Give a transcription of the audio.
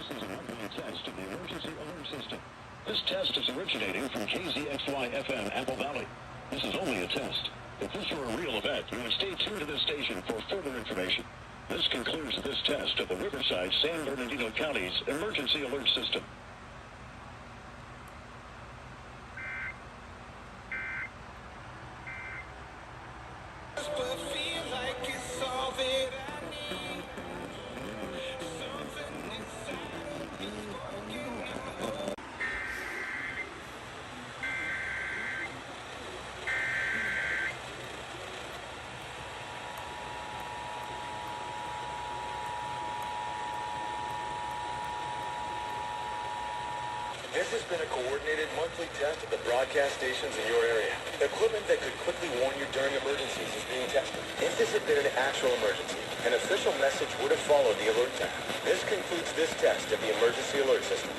This is an updated test of the emergency alert system. This test is originating from KZXY-FM Apple Valley. This is only a test. If this were a real event, you would stay tuned to this station for further information. This concludes this test of the Riverside, San Bernardino County's emergency alert system. This has been a coordinated monthly test of the broadcast stations in your area. Equipment that could quickly warn you during emergencies is being tested. If this had been an actual emergency, an official message would have followed the alert time. This concludes this test of the emergency alert system.